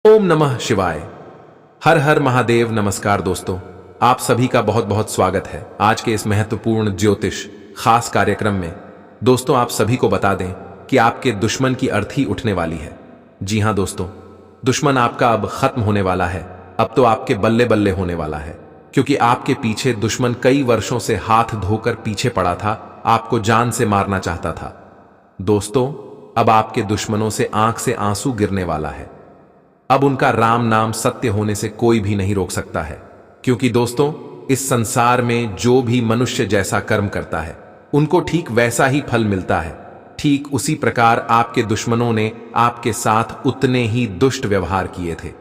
ओम नमः शिवाय। हर हर महादेव। नमस्कार दोस्तों, आप सभी का बहुत बहुत स्वागत है आज के इस महत्वपूर्ण ज्योतिष खास कार्यक्रम में। दोस्तों, आप सभी को बता दें कि आपके दुश्मन की अर्थी उठने वाली है। जी हां दोस्तों, दुश्मन आपका अब खत्म होने वाला है। अब तो आपके बल्ले बल्ले होने वाला है, क्योंकि आपके पीछे दुश्मन कई वर्षों से हाथ धोकर पीछे पड़ा था, आपको जान से मारना चाहता था। दोस्तों, अब आपके दुश्मनों से आंख से आंसू गिरने वाला है। अब उनका राम नाम सत्य होने से कोई भी नहीं रोक सकता है, क्योंकि दोस्तों, इस संसार में जो भी मनुष्य जैसा कर्म करता है उनको ठीक वैसा ही फल मिलता है। ठीक उसी प्रकार आपके दुश्मनों ने आपके साथ उतने ही दुष्ट व्यवहार किए थे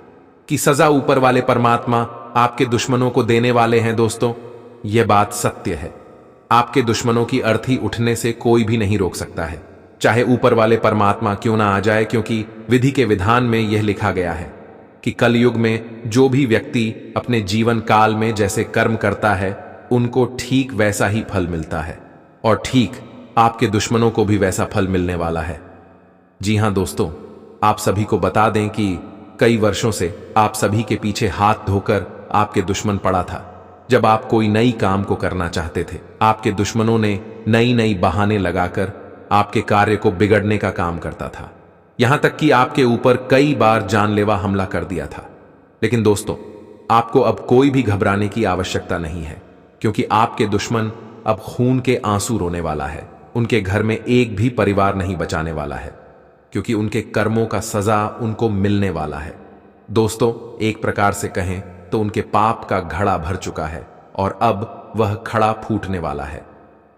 कि सजा ऊपर वाले परमात्मा आपके दुश्मनों को देने वाले हैं। दोस्तों, यह बात सत्य है। आपके दुश्मनों की अर्थी उठने से कोई भी नहीं रोक सकता है, चाहे ऊपर वाले परमात्मा क्यों ना आ जाए, क्योंकि विधि के विधान में यह लिखा गया है कि कलयुग में जो भी व्यक्ति अपने जीवन काल में जैसे कर्म करता है उनको ठीक वैसा ही फल मिलता है, और ठीक आपके दुश्मनों को भी वैसा फल मिलने वाला है। जी हां दोस्तों, आप सभी को बता दें कि कई वर्षों से आप सभी के पीछे हाथ धोकर आपके दुश्मन पड़ा था। जब आप कोई नई काम को करना चाहते थे, आपके दुश्मनों ने नई नई बहाने लगाकर आपके कार्य को बिगड़ने का काम करता था। यहां तक कि आपके ऊपर कई बार जानलेवा हमला कर दिया था। लेकिन दोस्तों, आपको अब कोई भी घबराने की आवश्यकता नहीं है, क्योंकि आपके दुश्मन अब खून के आंसू रोने वाला है। उनके घर में एक भी परिवार नहीं बचाने वाला है, क्योंकि उनके कर्मों का सजा उनको मिलने वाला है। दोस्तों, एक प्रकार से कहें तो उनके पाप का घड़ा भर चुका है और अब वह खड़ा फूटने वाला है,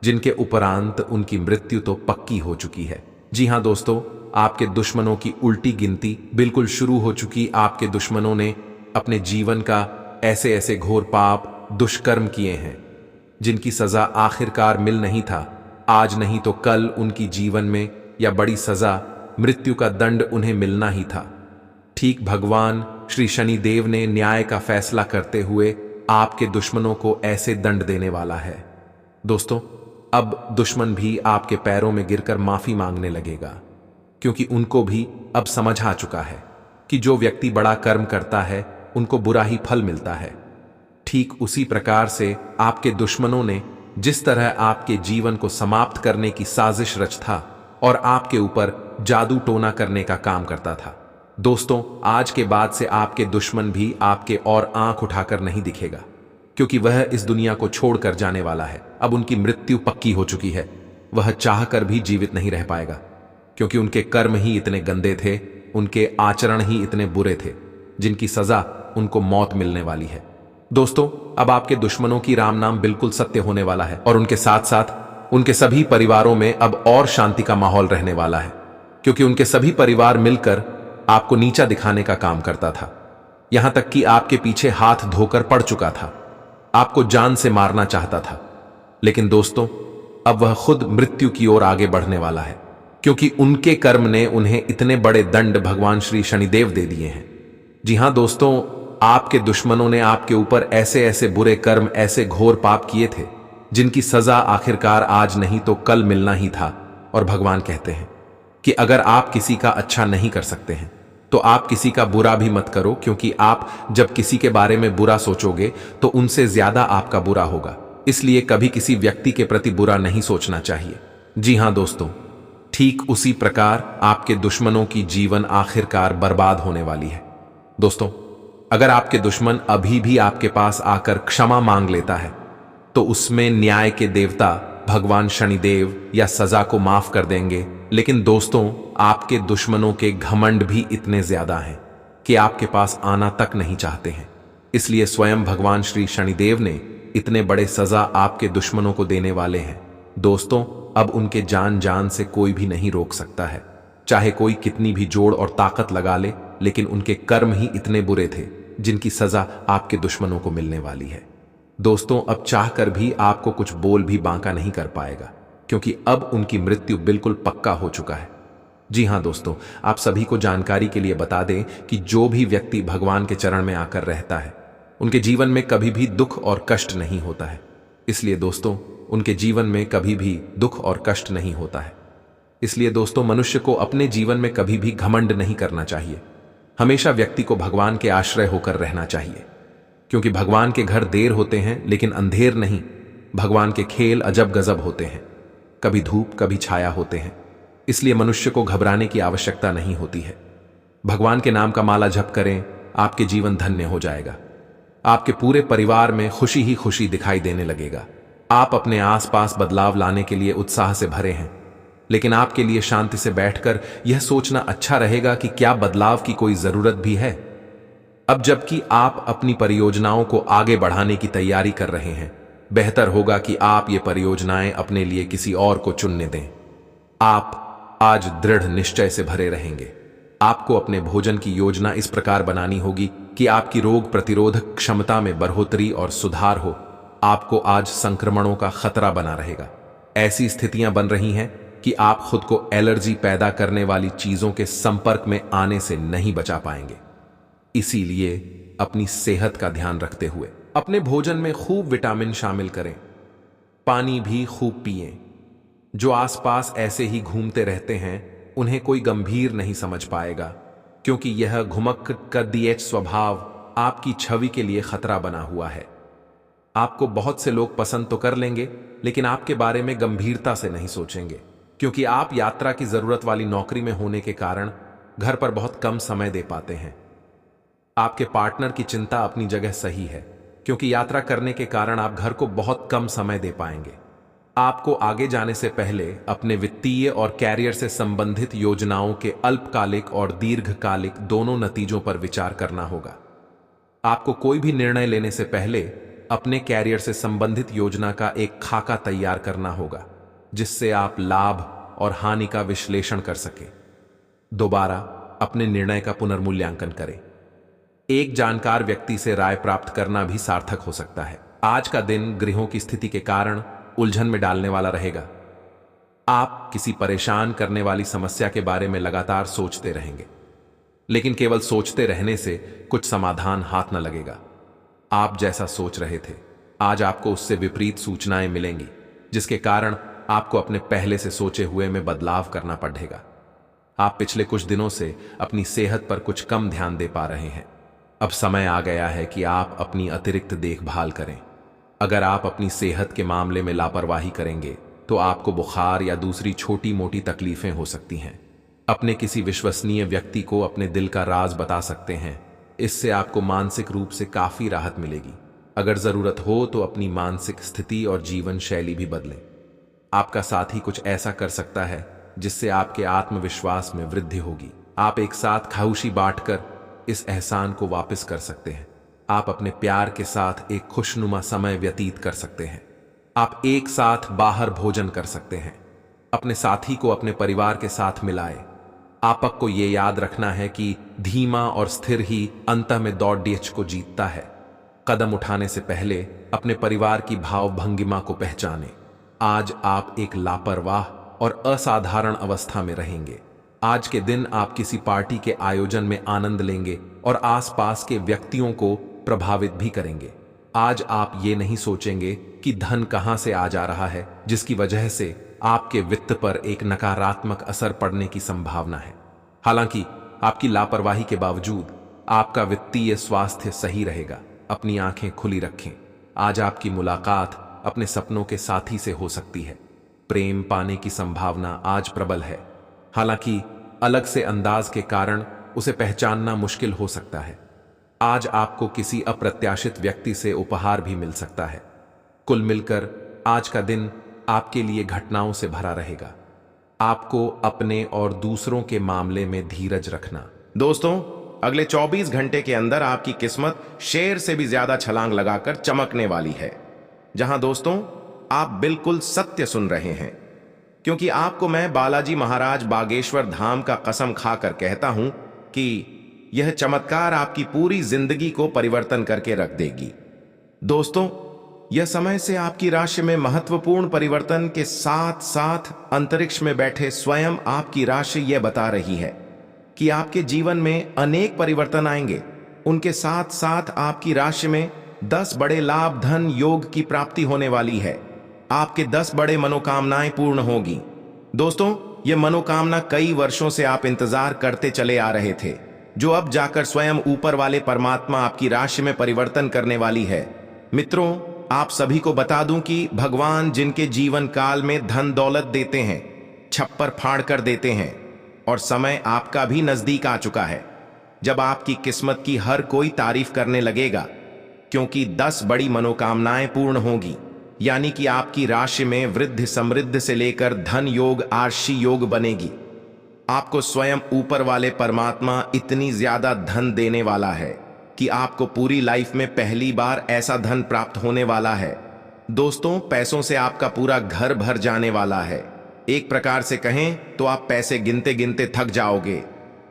जिनके उपरांत उनकी मृत्यु तो पक्की हो चुकी है। जी हां दोस्तों, आपके दुश्मनों की उल्टी गिनती बिल्कुल शुरू हो चुकी। आपके दुश्मनों ने अपने जीवन का ऐसे ऐसे घोर पाप दुष्कर्म किए हैं जिनकी सजा आखिरकार मिल नहीं था। आज नहीं तो कल उनकी जीवन में या बड़ी सजा, मृत्यु का दंड उन्हें मिलना ही था। ठीक भगवान श्री शनिदेव ने न्याय का फैसला करते हुए आपके दुश्मनों को ऐसे दंड देने वाला है। दोस्तों, अब दुश्मन भी आपके पैरों में गिरकर माफी मांगने लगेगा, क्योंकि उनको भी अब समझ आ चुका है कि जो व्यक्ति बड़ा कर्म करता है उनको बुरा ही फल मिलता है। ठीक उसी प्रकार से आपके दुश्मनों ने जिस तरह आपके जीवन को समाप्त करने की साजिश रचता और आपके ऊपर जादू टोना करने का काम करता था, दोस्तों, आज के बाद से आपके दुश्मन भी आपके और आंख उठाकर नहीं दिखेगा, क्योंकि वह इस दुनिया को छोड़कर जाने वाला है। अब उनकी मृत्यु पक्की हो चुकी है। वह चाहकर भी जीवित नहीं रह पाएगा, क्योंकि उनके कर्म ही इतने गंदे थे, उनके आचरण ही इतने बुरे थे, जिनकी सजा उनको मौत मिलने वाली है। दोस्तों, अब आपके दुश्मनों की राम नाम बिल्कुल सत्य होने वाला है, और उनके साथ साथ उनके सभी परिवारों में अब और शांति का माहौल रहने वाला है, क्योंकि उनके सभी परिवार मिलकर आपको नीचा दिखाने का काम करता था। यहां तक कि आपके पीछे हाथ धोकर पड़ चुका था, आपको जान से मारना चाहता था। लेकिन दोस्तों, अब वह खुद मृत्यु की ओर आगे बढ़ने वाला है, क्योंकि उनके कर्म ने उन्हें इतने बड़े दंड भगवान श्री शनिदेव दे दिए हैं। जी हां दोस्तों, आपके दुश्मनों ने आपके ऊपर ऐसे ऐसे बुरे कर्म, ऐसे घोर पाप किए थे जिनकी सजा आखिरकार आज नहीं तो कल मिलना ही था। और भगवान कहते हैं कि अगर आप किसी का अच्छा नहीं कर सकते हैं तो आप किसी का बुरा भी मत करो, क्योंकि आप जब किसी के बारे में बुरा सोचोगे तो उनसे ज्यादा आपका बुरा होगा। इसलिए कभी किसी व्यक्ति के प्रति बुरा नहीं सोचना चाहिए। जी हां दोस्तों, ठीक उसी प्रकार आपके दुश्मनों की जीवन आखिरकार बर्बाद होने वाली है। दोस्तों, अगर आपके दुश्मन अभी भी आपके पास आकर क्षमा मांग लेता है तो उसमें न्याय के देवता भगवान शनिदेव या सजा को माफ कर देंगे। लेकिन दोस्तों, आपके दुश्मनों के घमंड भी इतने ज्यादा हैं कि आपके पास आना तक नहीं चाहते हैं। इसलिए स्वयं भगवान श्री शनिदेव ने इतने बड़े सजा आपके दुश्मनों को देने वाले हैं। दोस्तों, अब उनके जान जान से कोई भी नहीं रोक सकता है, चाहे कोई कितनी भी जोड़ और ताकत लगा ले, लेकिन उनके कर्म ही इतने बुरे थे जिनकी सजा आपके दुश्मनों को मिलने वाली है। दोस्तों, अब चाहकर भी आपको कुछ बोल भी बांका नहीं कर पाएगा, क्योंकि अब उनकी मृत्यु बिल्कुल पक्का हो चुका है। जी हां दोस्तों, आप सभी को जानकारी के लिए बता दें कि जो भी व्यक्ति भगवान के चरण में आकर रहता है उनके जीवन में कभी भी दुख और कष्ट नहीं होता है। इसलिए दोस्तों, उनके जीवन में कभी भी दुख और कष्ट नहीं होता है। इसलिए दोस्तों, मनुष्य को अपने जीवन में कभी भी घमंड नहीं करना चाहिए, हमेशा व्यक्ति को भगवान के आश्रय होकर रहना चाहिए, क्योंकि भगवान के घर देर होते हैं लेकिन अंधेर नहीं। भगवान के खेल अजब गजब होते हैं, कभी धूप कभी छाया होते हैं, इसलिए मनुष्य को घबराने की आवश्यकता नहीं होती है। भगवान के नाम का माला जप करें, आपके जीवन धन्य हो जाएगा। आपके पूरे परिवार में खुशी ही खुशी दिखाई देने लगेगा। आप अपने आसपास बदलाव लाने के लिए उत्साह से भरे हैं, लेकिन आपके लिए शांति से बैठकर यह सोचना अच्छा रहेगा कि क्या बदलाव की कोई जरूरत भी है। अब जबकि आप अपनी परियोजनाओं को आगे बढ़ाने की तैयारी कर रहे हैं, बेहतर होगा कि आप ये परियोजनाएं अपने लिए किसी और को चुनने दें। आप आज दृढ़ निश्चय से भरे रहेंगे। आपको अपने भोजन की योजना इस प्रकार बनानी होगी कि आपकी रोग प्रतिरोधक क्षमता में बढ़ोतरी और सुधार हो। आपको आज संक्रमणों का खतरा बना रहेगा। ऐसी स्थितियां बन रही हैं कि आप खुद को एलर्जी पैदा करने वाली चीजों के संपर्क में आने से नहीं बचा पाएंगे। इसीलिए अपनी सेहत का ध्यान रखते हुए अपने भोजन में खूब विटामिन शामिल करें। पानी भी खूब पिएं। जो आसपास ऐसे ही घूमते रहते हैं उन्हें कोई गंभीर नहीं समझ पाएगा, क्योंकि यह घुमक कद्दीएच स्वभाव आपकी छवि के लिए खतरा बना हुआ है। आपको बहुत से लोग पसंद तो कर लेंगे, लेकिन आपके बारे में गंभीरता से नहीं सोचेंगे, क्योंकि आप यात्रा की जरूरत वाली नौकरी में होने के कारण घर पर बहुत कम समय दे पाते हैं। आपके पार्टनर की चिंता अपनी जगह सही है, क्योंकि यात्रा करने के कारण आप घर को बहुत कम समय दे पाएंगे। आपको आगे जाने से पहले अपने वित्तीय और कैरियर से संबंधित योजनाओं के अल्पकालिक और दीर्घकालिक दोनों नतीजों पर विचार करना होगा। आपको कोई भी निर्णय लेने से पहले अपने कैरियर से संबंधित योजना का एक खाका तैयार करना होगा, जिससे आप लाभ और हानि का विश्लेषण कर सकें। दोबारा अपने निर्णय का पुनर्मूल्यांकन करें। एक जानकार व्यक्ति से राय प्राप्त करना भी सार्थक हो सकता है। आज का दिन ग्रहों की स्थिति के कारण उलझन में डालने वाला रहेगा। आप किसी परेशान करने वाली समस्या के बारे में लगातार सोचते रहेंगे, लेकिन केवल सोचते रहने से कुछ समाधान हाथ न लगेगा। आप जैसा सोच रहे थे, आज आपको उससे विपरीत सूचनाएं मिलेंगी, जिसके कारण आपको अपने पहले से सोचे हुए में बदलाव करना पड़ेगा। आप पिछले कुछ दिनों से अपनी सेहत पर कुछ कम ध्यान दे पा रहे हैं। अब समय आ गया है कि आप अपनी अतिरिक्त देखभाल करें। अगर आप अपनी सेहत के मामले में लापरवाही करेंगे तो आपको बुखार या दूसरी छोटी मोटी तकलीफें हो सकती हैं। अपने किसी विश्वसनीय व्यक्ति को अपने दिल का राज बता सकते हैं। इससे आपको मानसिक रूप से काफी राहत मिलेगी। अगर जरूरत हो तो अपनी मानसिक स्थिति और जीवन शैली भी बदलें। आपका साथी कुछ ऐसा कर सकता है जिससे आपके आत्मविश्वास में वृद्धि होगी। आप एक साथ खाउशी बांटकर इस एहसान को वापस कर सकते हैं। आप अपने प्यार के साथ एक खुशनुमा समय व्यतीत कर सकते हैं। आप एक साथ बाहर भोजन कर सकते हैं। अपने साथी को अपने परिवार के साथ मिलाएं। आपको ये याद रखना है कि धीमा और स्थिर ही अंत में दौड़ को जीतता है। कदम उठाने से पहले अपने परिवार की भाव भंगिमा को पहचानें। आज आप एक लापरवाह और असाधारण अवस्था में रहेंगे। आज के दिन आप किसी पार्टी के आयोजन में आनंद लेंगे और आसपास के व्यक्तियों को प्रभावित भी करेंगे। आज आप ये नहीं सोचेंगे कि धन कहां से आ जा रहा है, जिसकी वजह से आपके वित्त पर एक नकारात्मक असर पड़ने की संभावना है। हालांकि आपकी लापरवाही के बावजूद आपका वित्तीय स्वास्थ्य सही रहेगा। अपनी आंखें खुली रखें। आज आपकी मुलाकात अपने सपनों के साथी से हो सकती है। प्रेम पाने की संभावना आज प्रबल है। हालांकि अलग से अंदाज के कारण उसे पहचानना मुश्किल हो सकता है। आज आपको किसी अप्रत्याशित व्यक्ति से उपहार भी मिल सकता है। कुल मिलकर आज का दिन आपके लिए घटनाओं से भरा रहेगा। आपको अपने और दूसरों के मामले में धीरज रखना। दोस्तों, अगले 24 घंटे के अंदर आपकी किस्मत शेर से भी ज्यादा छलांग लगाकर चमकने वाली है। जहां दोस्तों, आप बिल्कुल सत्य सुन रहे हैं, क्योंकि आपको मैं बालाजी महाराज बागेश्वर धाम का कसम खाकर कहता हूं कि यह चमत्कार आपकी पूरी जिंदगी को परिवर्तन करके रख देगी। दोस्तों, यह समय से आपकी राशि में महत्वपूर्ण परिवर्तन के साथ साथ अंतरिक्ष में बैठे स्वयं आपकी राशि यह बता रही है कि आपके जीवन में अनेक परिवर्तन आएंगे। उनके साथ साथ आपकी राशि में 10 बड़े लाभ धन योग की प्राप्ति होने वाली है। आपके 10 बड़े मनोकामनाएं पूर्ण होगी। दोस्तों, यह मनोकामना कई वर्षों से आप इंतजार करते चले आ रहे थे। जो अब जाकर स्वयं ऊपर वाले परमात्मा आपकी राशि में परिवर्तन करने वाली है। मित्रों, आप सभी को बता दूं कि भगवान जिनके जीवन काल में धन दौलत देते हैं, छप्पर फाड़ कर देते हैं, और समय आपका भी नजदीक आ चुका है जब आपकी किस्मत की हर कोई तारीफ करने लगेगा, क्योंकि 10 बड़ी मनोकामनाएं पूर्ण होंगी। यानी कि आपकी राशि में वृद्धि समृद्धि से लेकर धन योग आर्षी योग बनेगी। आपको स्वयं ऊपर वाले परमात्मा इतनी ज्यादा धन देने वाला है कि आपको पूरी लाइफ में पहली बार ऐसा धन प्राप्त होने वाला है। दोस्तों, पैसों से आपका पूरा घर भर जाने वाला है। एक प्रकार से कहें तो आप पैसे गिनते गिनते थक जाओगे,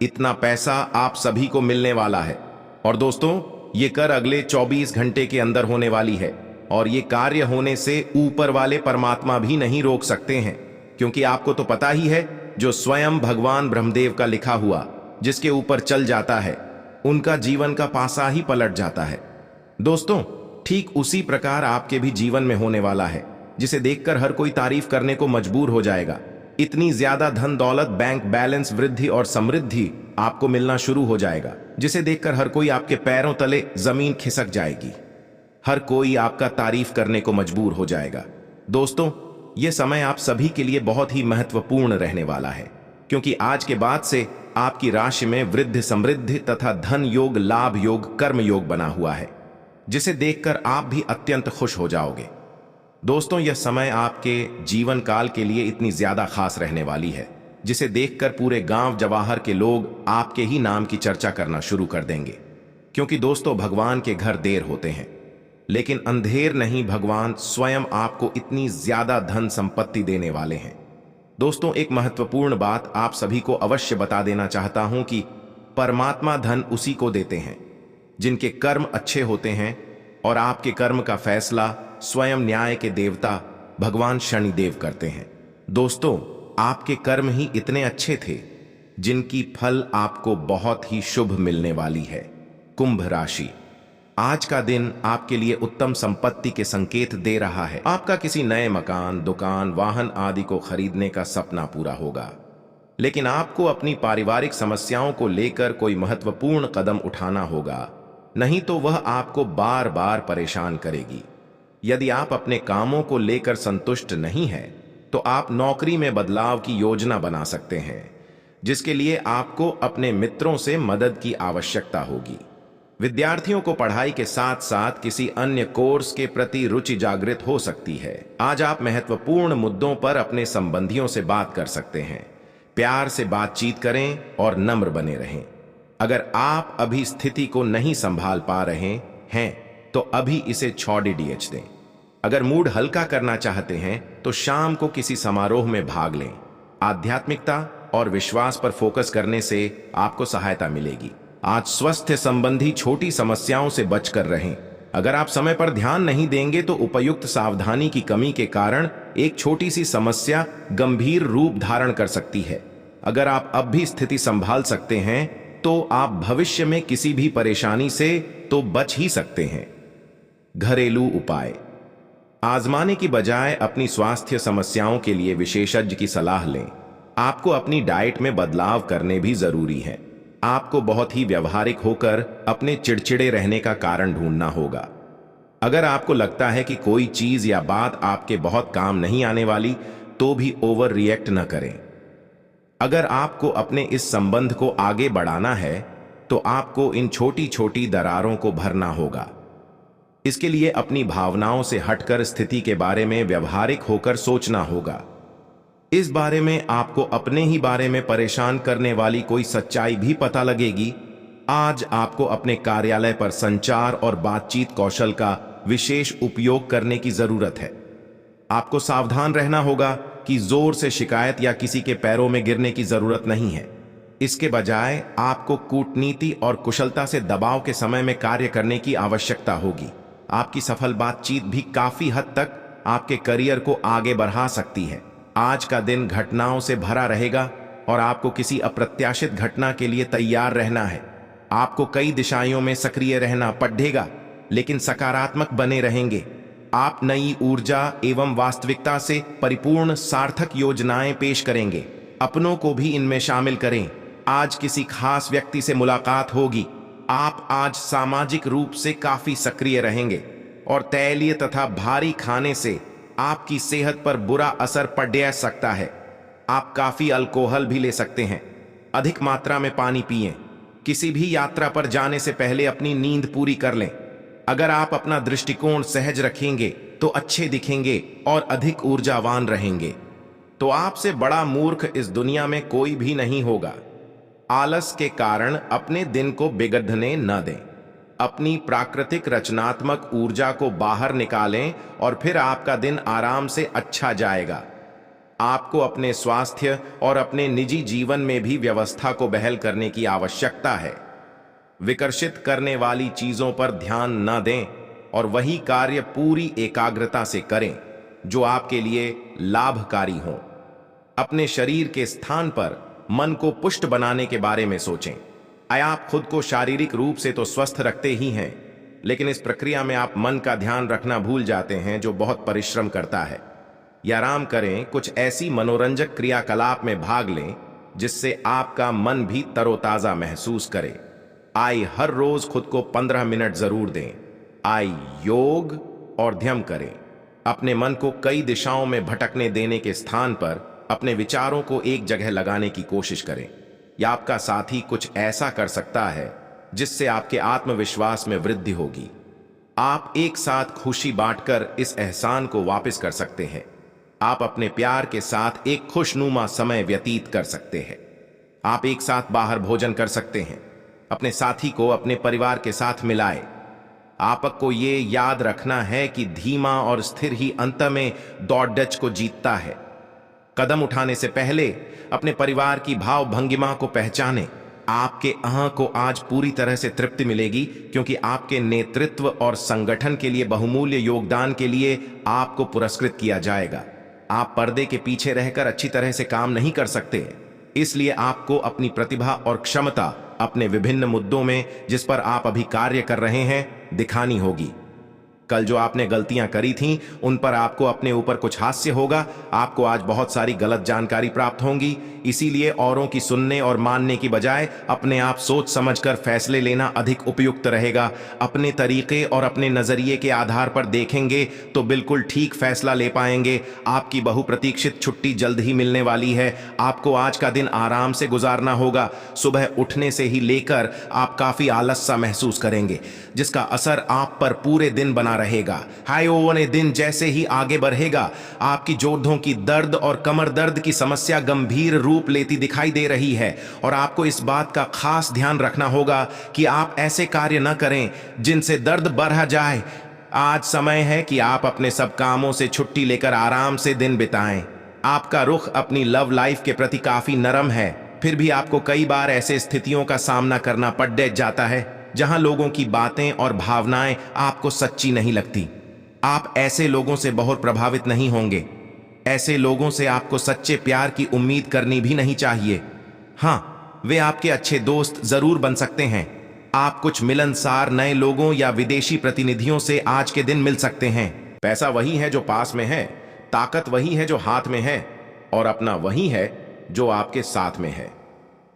इतना पैसा आप सभी को मिलने वाला है। और दोस्तों, ये कर अगले 24 घंटे के अंदर होने वाली है, और ये कार्य होने से ऊपर वाले परमात्मा भी नहीं रोक सकते हैं, क्योंकि आपको तो पता ही है, जो स्वयं भगवान ब्रह्मदेव का लिखा हुआ जिसके ऊपर चल जाता है, उनका जीवन का पासा ही पलट जाता है। दोस्तों, ठीक उसी प्रकार आपके भी जीवन में होने वाला है, जिसे देखकर हर कोई तारीफ करने को मजबूर हो जाएगा। इतनी ज्यादा धन दौलत, बैंक बैलेंस, वृद्धि और समृद्धि आपको मिलना शुरू हो जाएगा, जिसे देखकर हर कोई आपके पैरों तले जमीन खिसक जाएगी। हर कोई आपका तारीफ करने को मजबूर हो जाएगा। दोस्तों, यह समय आप सभी के लिए बहुत ही महत्वपूर्ण रहने वाला है, क्योंकि आज के बाद से आपकी राशि में वृद्धि समृद्धि तथा धन योग, लाभ योग, कर्म योग बना हुआ है, जिसे देखकर आप भी अत्यंत खुश हो जाओगे। दोस्तों, यह समय आपके जीवन काल के लिए इतनी ज्यादा खास रहने वाली है, जिसे देखकर पूरे गांव जवाहर के लोग आपके ही नाम की चर्चा करना शुरू कर देंगे। क्योंकि दोस्तों, भगवान के घर देर होते हैं, लेकिन अंधेर नहीं, भगवान स्वयं आपको इतनी ज्यादा धन संपत्ति देने वाले हैं। दोस्तों, एक महत्वपूर्ण बात आप सभी को अवश्य बता देना चाहता हूं कि परमात्मा धन उसी को देते हैं जिनके कर्म अच्छे होते हैं, और आपके कर्म का फैसला स्वयं न्याय के देवता भगवान शनिदेव करते हैं। दोस्तों, आपके कर्म ही इतने अच्छे थे जिनकी फल आपको बहुत ही शुभ मिलने वाली है। कुंभ राशि, आज का दिन आपके लिए उत्तम संपत्ति के संकेत दे रहा है। आपका किसी नए मकान, दुकान, वाहन आदि को खरीदने का सपना पूरा होगा, लेकिन आपको अपनी पारिवारिक समस्याओं को लेकर कोई महत्वपूर्ण कदम उठाना होगा, नहीं तो वह आपको बार बार परेशान करेगी। यदि आप अपने कामों को लेकर संतुष्ट नहीं हैं, तो आप नौकरी में बदलाव की योजना बना सकते हैं, जिसके लिए आपको अपने मित्रों से मदद की आवश्यकता होगी। विद्यार्थियों को पढ़ाई के साथ साथ किसी अन्य कोर्स के प्रति रुचि जागृत हो सकती है। आज आप महत्वपूर्ण मुद्दों पर अपने संबंधियों से बात कर सकते हैं। प्यार से बातचीत करें और नम्र बने रहें। अगर आप अभी स्थिति को नहीं संभाल पा रहे हैं, तो अभी इसे छोड़ दें। अगर मूड हल्का करना चाहते हैं, तो शाम को किसी समारोह में भाग लें। आध्यात्मिकता और विश्वास पर फोकस करने से आपको सहायता मिलेगी। आज स्वास्थ्य संबंधी छोटी समस्याओं से बचकर रहें। अगर आप समय पर ध्यान नहीं देंगे, तो उपयुक्त सावधानी की कमी के कारण एक छोटी सी समस्या गंभीर रूप धारण कर सकती है। अगर आप अब भी स्थिति संभाल सकते हैं, तो आप भविष्य में किसी भी परेशानी से तो बच ही सकते हैं। घरेलू उपाय आजमाने की बजाय अपनी स्वास्थ्य समस्याओं के लिए विशेषज्ञ की सलाह लें। आपको अपनी डाइट में बदलाव करने भी जरूरी है। आपको बहुत ही व्यवहारिक होकर अपने चिड़चिड़े रहने का कारण ढूंढना होगा। अगर आपको लगता है कि कोई चीज या बात आपके बहुत काम नहीं आने वाली, तो भी ओवर रिएक्ट न करें। अगर आपको अपने इस संबंध को आगे बढ़ाना है, तो आपको इन छोटी छोटी दरारों को भरना होगा। इसके लिए अपनी भावनाओं से हटकर स्थिति के बारे में व्यवहारिक होकर सोचना होगा। इस बारे में आपको अपने ही बारे में परेशान करने वाली कोई सच्चाई भी पता लगेगी। आज आपको अपने कार्यालय पर संचार और बातचीत कौशल का विशेष उपयोग करने की जरूरत है। आपको सावधान रहना होगा कि जोर से शिकायत या किसी के पैरों में गिरने की जरूरत नहीं है। इसके बजाय आपको कूटनीति और कुशलता से दबाव के समय में कार्य करने की आवश्यकता होगी। आपकी सफल बातचीत भी काफी हद तक आपके करियर को आगे बढ़ा सकती है। आज का दिन घटनाओं से भरा रहेगा और आपको किसी अप्रत्याशित घटना के लिए तैयार रहना है। आपको कई दिशाओं में सक्रिय रहना पड़ेगा, लेकिन सकारात्मक बने रहेंगे। आप नई ऊर्जा एवं वास्तविकता से परिपूर्ण सार्थक योजनाएं पेश करेंगे। अपनों को भी इनमें शामिल करें। आज किसी खास व्यक्ति से मुलाकात होगी। आप आज सामाजिक रूप से काफी सक्रिय रहेंगे और तैलीय तथा भारी खाने से आपकी सेहत पर बुरा असर पड़ सकता है। आप काफी अल्कोहल भी ले सकते हैं। अधिक मात्रा में पानी पिएं। किसी भी यात्रा पर जाने से पहले अपनी नींद पूरी कर लें। अगर आप अपना दृष्टिकोण सहज रखेंगे तो अच्छे दिखेंगे और अधिक ऊर्जावान रहेंगे। तो आपसे बड़ा मूर्ख इस दुनिया में कोई भी नहीं होगा। आलस के कारण अपने दिन को बिगड़ने न दें। अपनी प्राकृतिक रचनात्मक ऊर्जा को बाहर निकालें और फिर आपका दिन आराम से अच्छा जाएगा। आपको अपने स्वास्थ्य और अपने निजी जीवन में भी व्यवस्था को बहाल करने की आवश्यकता है। विकर्षित करने वाली चीजों पर ध्यान न दें और वही कार्य पूरी एकाग्रता से करें जो आपके लिए लाभकारी हो। अपने शरीर के स्थान पर मन को पुष्ट बनाने के बारे में सोचें। आप खुद को शारीरिक रूप से तो स्वस्थ रखते ही हैं, लेकिन इस प्रक्रिया में आप मन का ध्यान रखना भूल जाते हैं जो बहुत परिश्रम करता है। या आराम करें, कुछ ऐसी मनोरंजक क्रियाकलाप में भाग लें जिससे आपका मन भी तरोताजा महसूस करे। हर रोज खुद को 15 मिनट जरूर दें। योग और ध्यान करें। अपने मन को कई दिशाओं में भटकने देने के स्थान पर अपने विचारों को एक जगह लगाने की कोशिश करें। या आपका साथी कुछ ऐसा कर सकता है जिससे आपके आत्मविश्वास में वृद्धि होगी। आप एक साथ खुशी बांटकर इस एहसान को वापस कर सकते हैं। आप अपने प्यार के साथ एक खुशनुमा समय व्यतीत कर सकते हैं। आप एक साथ बाहर भोजन कर सकते हैं। अपने साथी को अपने परिवार के साथ मिलाएं। आपको ये याद रखना है कि धीमा और स्थिर ही अंत में दौड़ डच को जीतता है। कदम उठाने से पहले अपने परिवार की भाव भंगिमा को पहचानें। आपके को आज पूरी तरह से तृप्ति मिलेगी क्योंकि आपके नेतृत्व और संगठन के लिए बहुमूल्य योगदान के लिए आपको पुरस्कृत किया जाएगा। आप पर्दे के पीछे रहकर अच्छी तरह से काम नहीं कर सकते, इसलिए आपको अपनी प्रतिभा और क्षमता अपने विभिन्न मुद्दों में जिस पर आप अभी कार्य कर रहे हैं दिखानी होगी। कल जो आपने गलतियां करी थीं उन पर आपको अपने ऊपर कुछ हास्य होगा। आपको आज बहुत सारी गलत जानकारी प्राप्त होंगी, इसीलिए औरों की सुनने और मानने की बजाय अपने आप सोच समझकर फैसले लेना अधिक उपयुक्त रहेगा। अपने तरीके और अपने नजरिए के आधार पर देखेंगे तो बिल्कुल ठीक फैसला ले पाएंगे। आपकी बहुप्रतीक्षित छुट्टी जल्द ही मिलने वाली है। आपको आज का दिन आराम से गुजारना होगा। सुबह उठने से ही लेकर आप काफी आलस सा महसूस करेंगे जिसका असर आप पर पूरे दिन बना रहेगा। दिन जैसे ही आगे बढ़ेगा आपकी जोड़ों की दर्द और कमर दर्द की समस्या गंभीर रूप लेती दिखाई दे रही है और आपको इस बात का खास ध्यान रखना होगा कि आप ऐसे कार्य न करें जिनसे दर्द बढ़ जाए। आज समय है कि आप अपने सब कामों से छुट्टी लेकर आराम से दिन बिताएं। आपका रुख अपनी लव लाइफ के प्रति काफी नरम है, फिर भी आपको कई बार ऐसे स्थितियों का सामना करना पड़ जाता है जहां लोगों की बातें और भावनाएं आपको सच्ची नहीं लगती। आप ऐसे लोगों से बहुत प्रभावित नहीं होंगे। ऐसे लोगों से आपको सच्चे प्यार की उम्मीद करनी भी नहीं चाहिए। हाँ, वे आपके अच्छे दोस्त जरूर बन सकते हैं। आप कुछ मिलनसार नए लोगों या विदेशी प्रतिनिधियों से आज के दिन मिल सकते हैं। पैसा वही है जो पास में है, ताकत वही है जो हाथ में है और अपना वही है जो आपके साथ में है।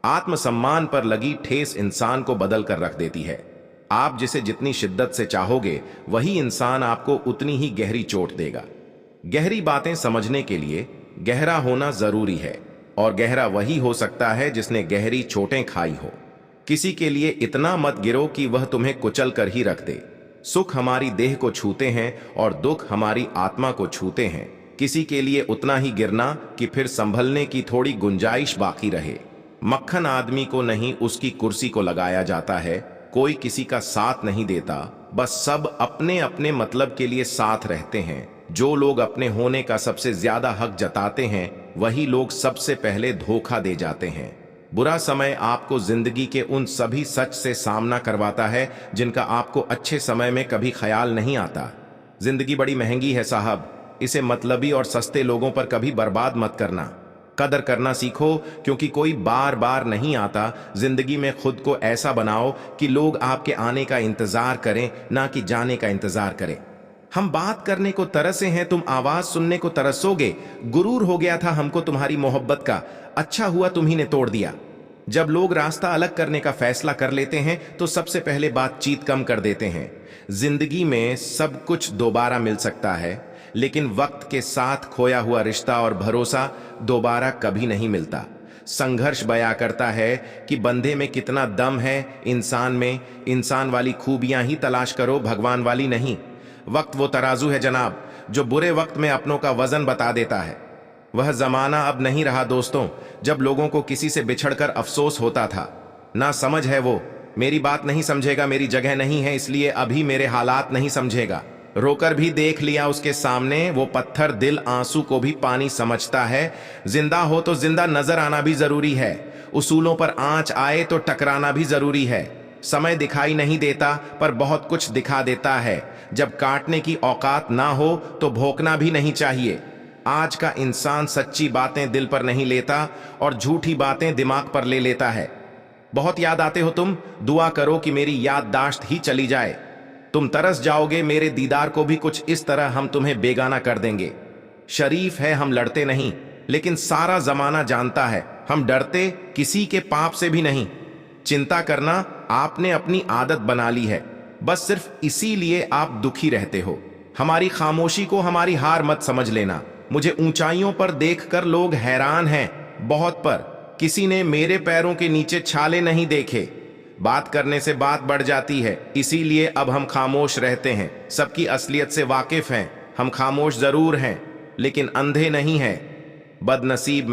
आत्मसम्मान पर लगी ठेस इंसान को बदल कर रख देती है। आप जिसे जितनी शिद्दत से चाहोगे वही इंसान आपको उतनी ही गहरी चोट देगा। गहरी बातें समझने के लिए गहरा होना जरूरी है और गहरा वही हो सकता है जिसने गहरी चोटें खाई हो। किसी के लिए इतना मत गिरो कि वह तुम्हें कुचल कर ही रख दे। सुख हमारी देह को छूते हैं और दुख हमारी आत्मा को छूते हैं। किसी के लिए उतना ही गिरना कि फिर संभलने की थोड़ी गुंजाइश बाकी रहे। मक्खन आदमी को नहीं उसकी कुर्सी को लगाया जाता है। कोई किसी का साथ नहीं देता, बस सब अपने अपने मतलब के लिए साथ रहते हैं। जो लोग अपने होने का सबसे ज्यादा हक जताते हैं वही लोग सबसे पहले धोखा दे जाते हैं। बुरा समय आपको जिंदगी के उन सभी सच से सामना करवाता है जिनका आपको अच्छे समय में कभी ख्याल नहीं आता। जिंदगी बड़ी महंगी है साहब, इसे मतलबी और सस्ते लोगों पर कभी बर्बाद मत करना। कदर करना सीखो क्योंकि कोई बार बार नहीं आता। जिंदगी में खुद को ऐसा बनाओ कि लोग आपके आने का इंतजार करें, ना कि जाने का इंतजार करें। हम बात करने को तरसे हैं, तुम आवाज सुनने को तरसोगे। गुरूर हो गया था हमको तुम्हारी मोहब्बत का, अच्छा हुआ तुम्ही ने तोड़ दिया। जब लोग रास्ता अलग करने का फैसला कर लेते हैं तो सबसे पहले बातचीत कम कर देते हैं। जिंदगी में सब कुछ दोबारा मिल सकता है, लेकिन वक्त के साथ खोया हुआ रिश्ता और भरोसा दोबारा कभी नहीं मिलता। संघर्ष बयां करता है कि बंदे में कितना दम है, इंसान में। इंसान वाली खूबियां ही तलाश करो, भगवान वाली नहीं। वक्त वो तराजू है जनाब, जो बुरे वक्त में अपनों का वजन बता देता है। वह जमाना अब नहीं रहा दोस्तों, जब लोगों को किसी से बिछड़कर अफसोस होता था। ना समझ है वो, मेरी बात नहीं समझेगा, मेरी जगह नहीं है इसलिए अभी मेरे हालात नहीं समझेगा। रोकर भी देख लिया उसके सामने, वो पत्थर दिल आंसू को भी पानी समझता है। जिंदा हो तो जिंदा नजर आना भी जरूरी है, उसूलों पर आंच आए तो टकराना भी जरूरी है। समय दिखाई नहीं देता पर बहुत कुछ दिखा देता है। जब काटने की औकात ना हो तो भोंकना भी नहीं चाहिए। आज का इंसान सच्ची बातें दिल पर नहीं लेता और झूठी बातें दिमाग पर ले लेता है। बहुत याद आते हो तुम, दुआ करो कि मेरी याददाश्त ही चली जाए। तुम तरस जाओगे मेरे दीदार को भी, कुछ इस तरह हम तुम्हें बेगाना कर देंगे। शरीफ है हम लड़ते नहीं, लेकिन सारा जमाना जानता है हम डरते किसी के पाप से भी नहीं। चिंता करना आपने अपनी आदत बना ली है, बस सिर्फ इसीलिए आप दुखी रहते हो। हमारी खामोशी को हमारी हार मत समझ लेना। मुझे ऊंचाइयों पर देखकर लोग हैरान हैं, बहुत, पर किसी ने मेरे पैरों के नीचे छाले नहीं देखे। बात करने से बात बढ़ जाती है, इसीलिए अब हम खामोश रहते हैं। सबकी असलियत से वाकिफ हैं, हम खामोश जरूर हैं लेकिन अंधे नहीं हैं। बदनसीब